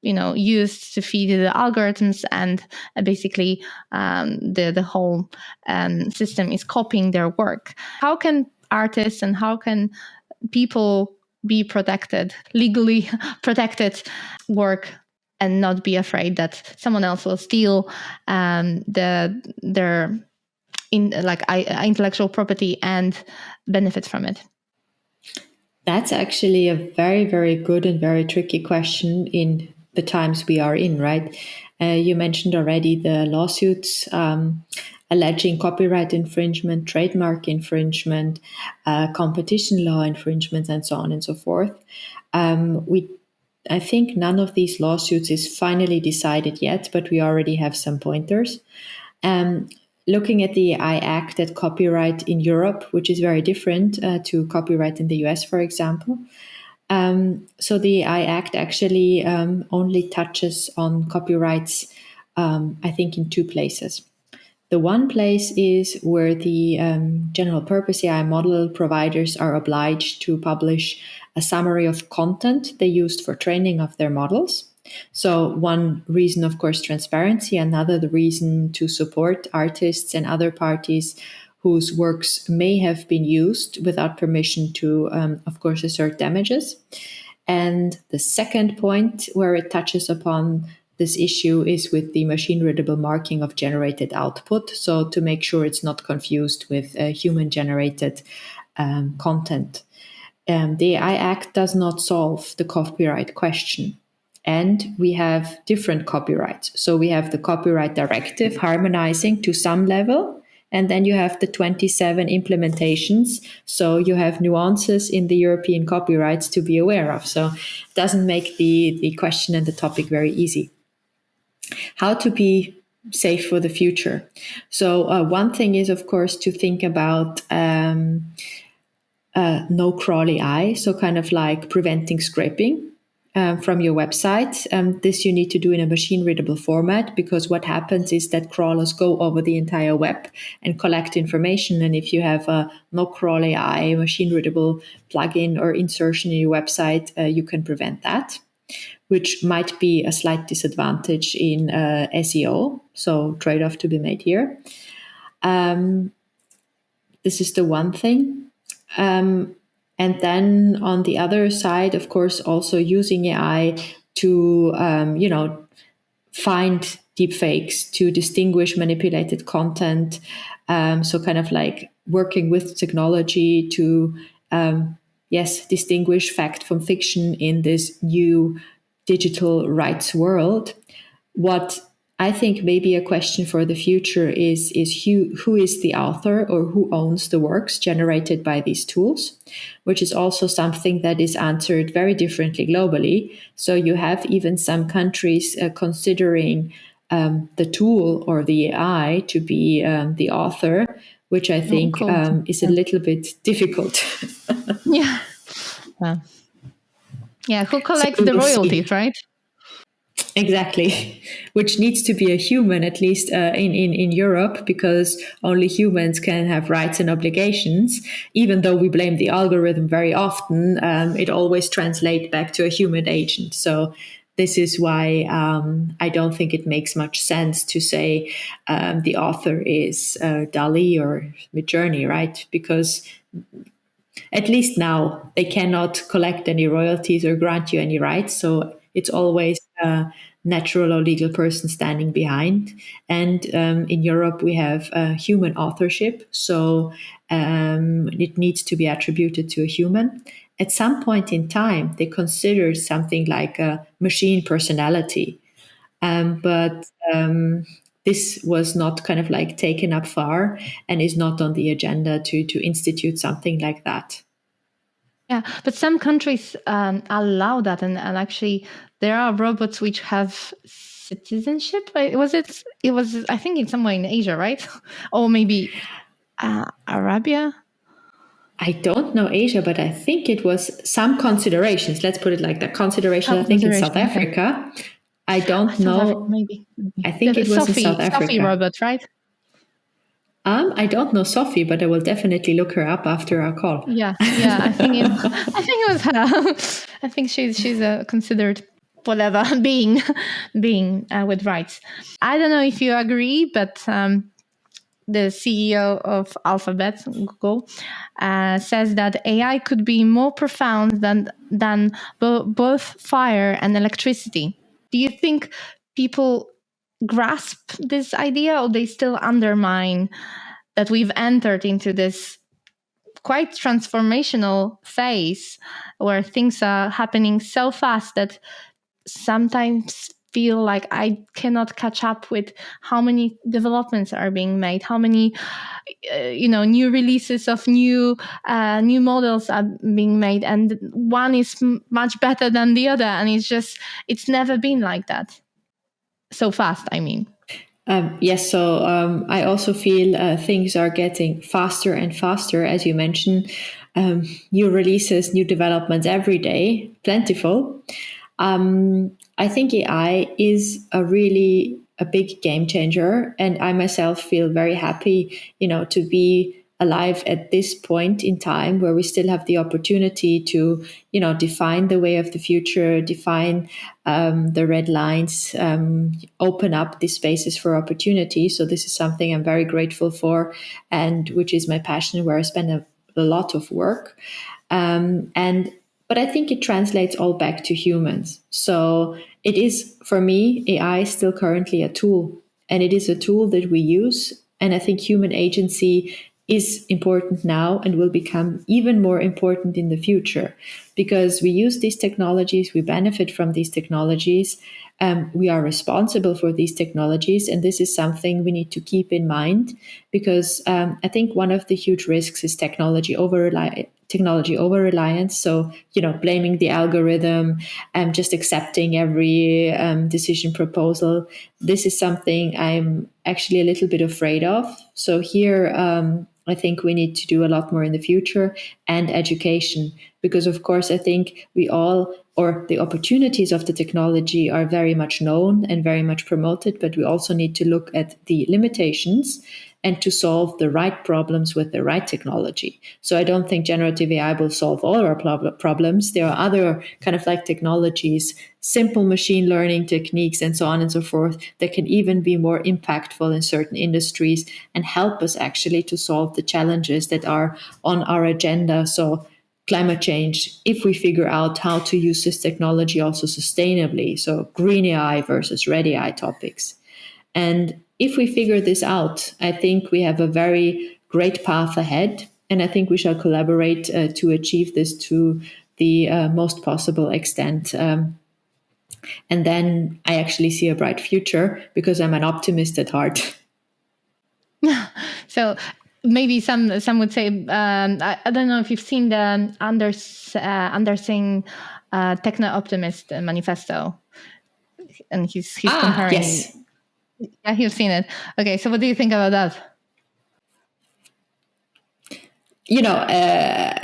used to feed the algorithms, and basically the whole system is copying their work. How can artists and how can people be protected, legally protected work, and not be afraid that someone else will steal their intellectual property and benefit from it? That's actually a very, very good and very tricky question in the times we are in, right? You mentioned already the lawsuits alleging copyright infringement, trademark infringement, competition law infringement, and so on and so forth. I think none of these lawsuits is finally decided yet, but we already have some pointers. Looking at the AI Act at copyright in Europe, which is very different to copyright in the US, for example. So the AI Act actually only touches on copyrights, I think, in two places. The one place is where the general purpose AI model providers are obliged to publish a summary of content they used for training of their models. So one reason, of course, transparency. Another, the reason to support artists and other parties whose works may have been used without permission to, of course, assert damages. And the second point where it touches upon this issue is with the machine readable marking of generated output. So to make sure it's not confused with human generated content. The AI Act does not solve the copyright question. And we have different copyrights. So we have the copyright directive harmonizing to some level. And then you have the 27 implementations. So you have nuances in the European copyrights to be aware of. So it doesn't make the question and the topic very easy. How to be safe for the future. So one thing is, of course, to think about no crawl AI. So kind of like preventing scraping. From your website. This you need to do in a machine readable format, because what happens is that crawlers go over the entire web and collect information. And if you have a no crawl AI machine readable plugin or insertion in your website, you can prevent that, which might be a slight disadvantage in SEO. So trade-off to be made here. This is the one thing. And then on the other side, of course, also using AI to, find deepfakes, to distinguish manipulated content. So kind of like working with technology to, distinguish fact from fiction in this new digital rights world. What I think maybe a question for the future is who is the author or who owns the works generated by these tools, which is also something that is answered very differently globally. So you have even some countries considering the tool or the AI to be the author, which I think is a little bit difficult. Yeah. Yeah. Who collects the royalties, right? Exactly, which needs to be a human, at least in Europe, because only humans can have rights and obligations. Even though we blame the algorithm very often, it always translates back to a human agent. So this is why I don't think it makes much sense to say the author is Dali or Midjourney, right? Because at least now they cannot collect any royalties or grant you any rights. So it's always a natural or legal person standing behind. And in Europe, we have human authorship. So it needs to be attributed to a human. At some point in time, they considered something like a machine personality. But this was not kind of like taken up far and is not on the agenda to institute something like that. Yeah, but some countries allow that, and actually there are robots which have citizenship. It was I think in somewhere in Asia, right? Or maybe Arabia. I don't know Asia, but I think it was some considerations. Let's put it like that. Consideration, I think in South Africa. Okay. I don't know. Maybe. I think it was in South Africa. Sophie robot, right? I don't know Sophie, but I will definitely look her up after our call. Yeah. I think it was her. I think she's considered whatever being with rights. I don't know if you agree, but the CEO of Alphabet, Google, says that AI could be more profound than both fire and electricity. Do you think people grasp this idea, or they still undermine that we've entered into this quite transformational phase where things are happening so fast that sometimes feel like I cannot catch up with how many developments are being made, how many new releases of new models are being made, and one is much better than the other, and it's never been like that so fast, I mean. Yes, so I also feel things are getting faster and faster, as you mentioned. New releases, new developments every day, plentiful. I think AI is a big game changer, and I myself feel very happy, to be alive at this point in time where we still have the opportunity to, define the way of the future, define the red lines, open up these spaces for opportunity. So this is something I'm very grateful for, and which is my passion, where I spend a lot of work. But I think it translates all back to humans. So it is, for me, AI is still currently a tool, and it is a tool that we use. And I think human agency is important now and will become even more important in the future, because we use these technologies, we benefit from these technologies, we are responsible for these technologies, and this is something we need to keep in mind, because I think one of the huge risks is technology over reliance. So, blaming the algorithm and just accepting every decision proposal. This is something I'm actually a little bit afraid of. So here, I think we need to do a lot more in the future, and education, because of course I think the opportunities of the technology are very much known and very much promoted, but we also need to look at the limitations and to solve the right problems with the right technology. So I don't think generative AI will solve all our problems. There are other kind of like technologies, simple machine learning techniques, and so on and so forth, that can even be more impactful in certain industries and help us actually to solve the challenges that are on our agenda. So climate change, if we figure out how to use this technology also sustainably, so green AI versus red AI topics. And if we figure this out, I think we have a very great path ahead. And I think we shall collaborate to achieve this to the most possible extent. And then I actually see a bright future, because I'm an optimist at heart. So maybe some would say, I don't know if you've seen the Andersing Techno-Optimist manifesto. And he's comparing... Yes. Yeah, you've seen it. Okay, so what do you think about that? I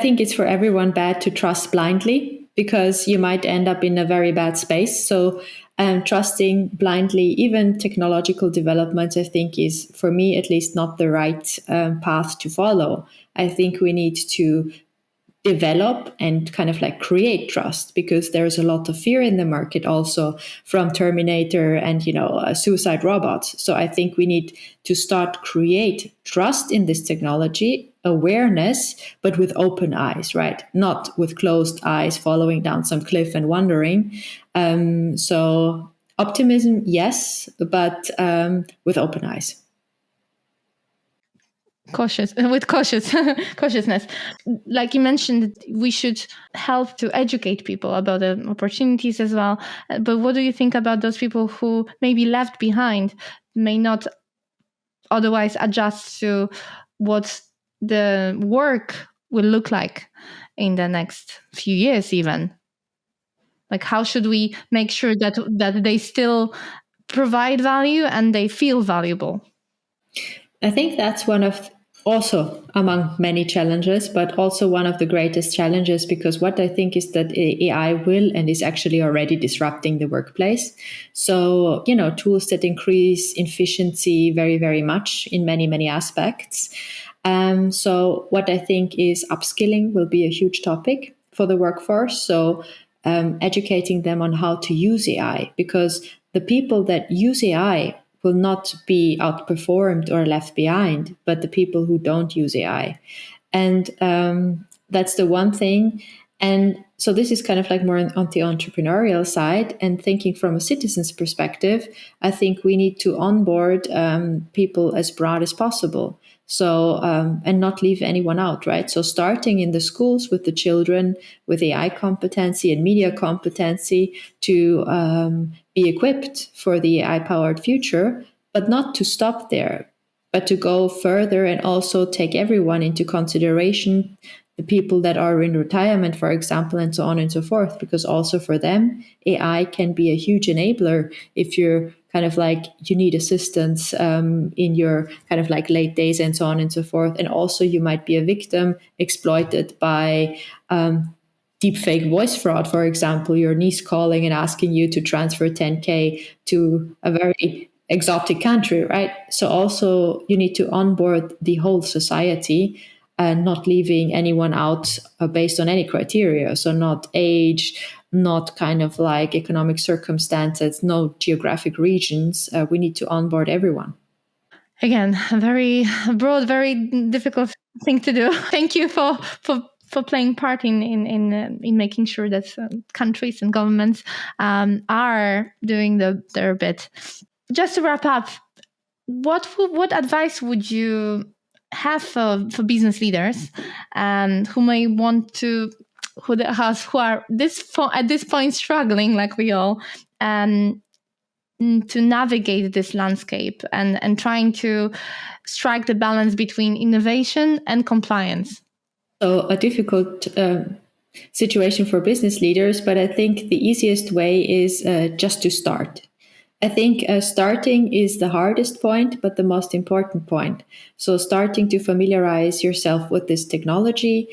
think it's for everyone bad to trust blindly, because you might end up in a very bad space. So trusting blindly, even technological developments, I think is, for me at least, not the right path to follow. I think we need to develop and kind of like create trust, because there's a lot of fear in the market also from Terminator and suicide robots. So I think we need to start create trust in this technology, awareness, but with open eyes, right? Not with closed eyes following down some cliff and wondering. So optimism, yes, but with open eyes. cautious with cautiousness. Like you mentioned, we should help to educate people about the opportunities as well. But what do you think about those people who may be left behind, may not otherwise adjust to what the work will look like in the next few years even? Like, how should we make sure that they still provide value and they feel valuable? I think that's one of also among many challenges, but also one of the greatest challenges, because what I think is that AI will and is actually already disrupting the workplace. So, tools that increase efficiency very, very much in many, many aspects. So what I think is upskilling will be a huge topic for the workforce. So educating them on how to use AI, because the people that use AI will not be outperformed or left behind, but the people who don't use AI. And that's the one thing. And so this is kind of like more on the entrepreneurial side, and thinking from a citizen's perspective, I think we need to onboard people as broad as possible. So, and not leave anyone out, right? So starting in the schools with the children with AI competency and media competency to be equipped for the AI powered future, but not to stop there, but to go further and also take everyone into consideration, the people that are in retirement, for example, and so on and so forth, because also for them, AI can be a huge enabler if you're kind of like you need assistance in your kind of like late days and so on and so forth. And also you might be a victim exploited by deepfake voice fraud, for example, your niece calling and asking you to transfer 10K to a very exotic country, right? So also you need to onboard the whole society and not leaving anyone out based on any criteria. So not age, not kind of like economic circumstances, no geographic regions. We need to onboard everyone. Again, a very broad, very difficult thing to do. Thank you for playing part in making sure that countries and governments are doing their bit. Just to wrap up, what advice would you have for business leaders who may want to who are at this point struggling like we all to navigate this landscape and trying to strike the balance between innovation and compliance? So a difficult situation for business leaders, but I think the easiest way is just to start. I think starting is the hardest point, but the most important point. So starting to familiarize yourself with this technology,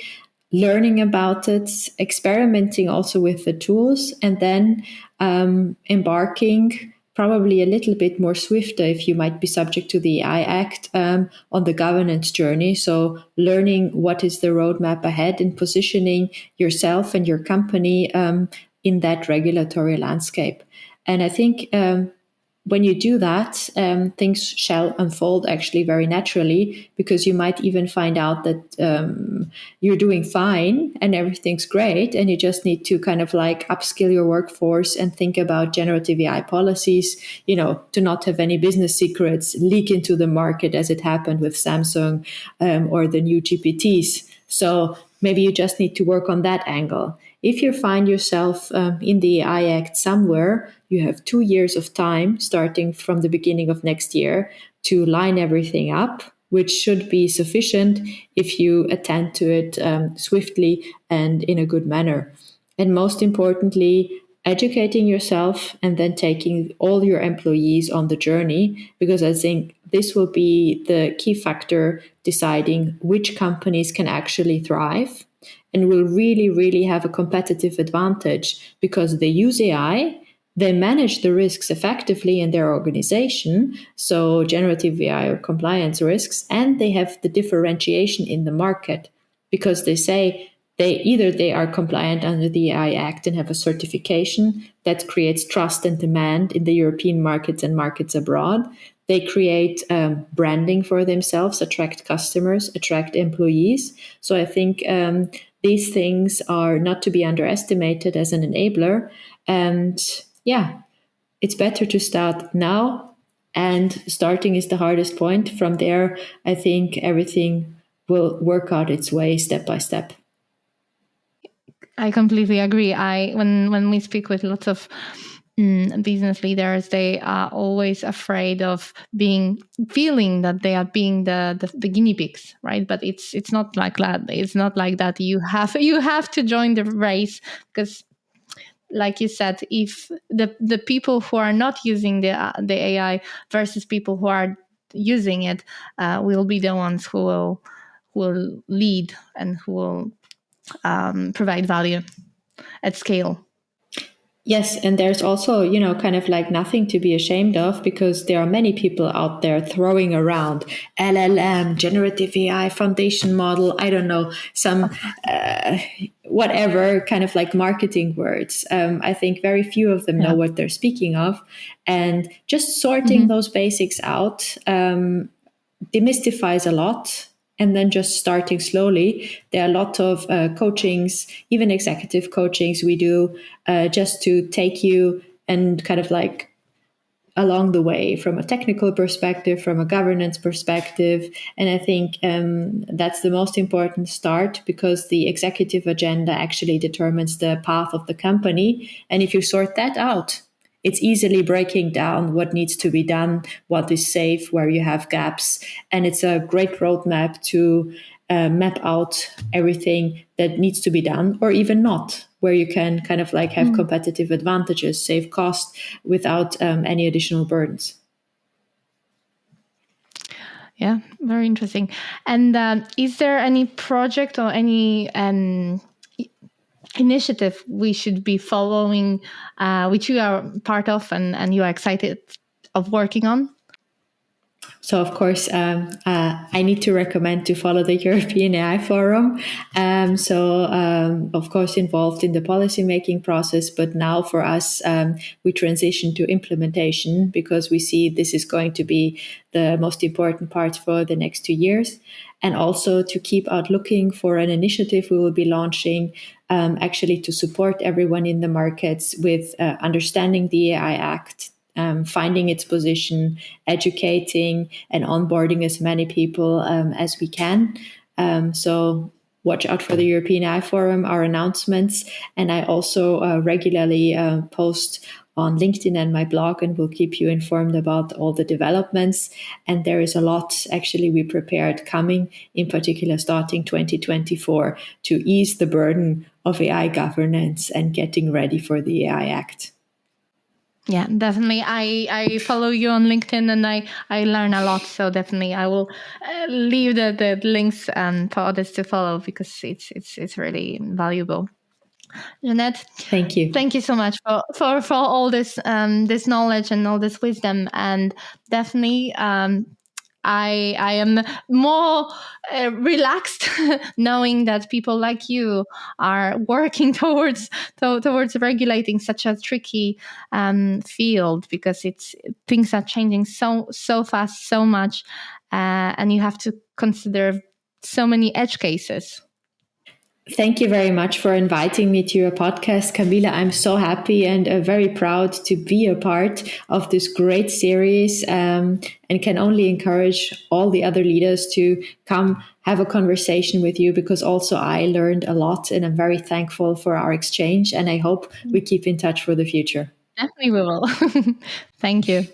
learning about it, experimenting also with the tools, and then embarking probably a little bit more swifter if you might be subject to the AI Act on the governance journey. So learning what is the roadmap ahead and positioning yourself and your company in that regulatory landscape. And I think when you do that, things shall unfold actually very naturally, because you might even find out that you're doing fine and everything's great, and you just need to kind of like upskill your workforce and think about generative AI policies, to not have any business secrets leak into the market as it happened with Samsung or the new GPTs. So maybe you just need to work on that angle. If you find yourself in the AI Act somewhere, you have 2 years of time starting from the beginning of next year to line everything up, which should be sufficient if you attend to it swiftly and in a good manner. And most importantly, educating yourself and then taking all your employees on the journey, because I think this will be the key factor deciding which companies can actually thrive and will really, really have a competitive advantage because they use AI, they manage the risks effectively in their organization, so generative AI or compliance risks, and they have the differentiation in the market because they say they are compliant under the AI Act and have a certification that creates trust and demand in the European markets and markets abroad. They create branding for themselves, attract customers, attract employees. So I think these things are not to be underestimated as an enabler. And yeah, it's better to start now And starting is the hardest point. From there, I think everything will work out its way step by step. I completely agree. When we speak with lots of business leaders, they are always afraid of feeling that they are being the guinea pigs, right? But it's not like that. It's not like that. You have to join the race, because, like you said, if the people who are not using the AI versus people who are using it will be the ones who will lead and who will provide value at scale. Yes, and there's also, kind of like nothing to be ashamed of, because there are many people out there throwing around LLM, generative AI, foundation model, I don't know, some whatever kind of like marketing words. I think very few of them know what they're speaking of. And just sorting those basics out demystifies a lot. And then just starting slowly. There are a lot of coachings, even executive coachings we do, just to take you and kind of like along the way from a technical perspective, from a governance perspective. And I think that's the most important start, because the executive agenda actually determines the path of the company. And if you sort that out, it's easily breaking down what needs to be done, what is safe, where you have gaps. And it's a great roadmap to map out everything that needs to be done, or even not, where you can kind of like have competitive advantages, save cost without any additional burdens. Yeah, very interesting. And is there any project or any initiative we should be following, which you are part of and you are excited of working on? So, of course, I need to recommend to follow the European AI Forum. Of course, involved in the policymaking process. But now for us, we transition to implementation, because we see this is going to be the most important part for the next 2 years. And also to keep out looking for an initiative we will be launching, actually to support everyone in the markets with understanding the AI Act, finding its position, educating and onboarding as many people as we can. So watch out for the European AI Forum, our announcements. And I also regularly post on LinkedIn and my blog, and will keep you informed about all the developments. And there is a lot actually we prepared coming, in particular starting 2024, to ease the burden of AI governance and getting ready for the AI Act. Yeah, definitely. I follow you on LinkedIn, and I learn a lot. So definitely, I will leave the links for others to follow, because it's really valuable. Jeannette, thank you. Thank you so much for all this this knowledge and all this wisdom. And definitely, I am more relaxed knowing that people like you are working towards regulating such a tricky field, because things are changing so fast, so much, and you have to consider so many edge cases. Thank you very much for inviting me to your podcast, Camila. I'm so happy and very proud to be a part of this great series, and can only encourage all the other leaders to come have a conversation with you, because also I learned a lot, and I'm very thankful for our exchange, and I hope we keep in touch for the future. Definitely we will. Thank you.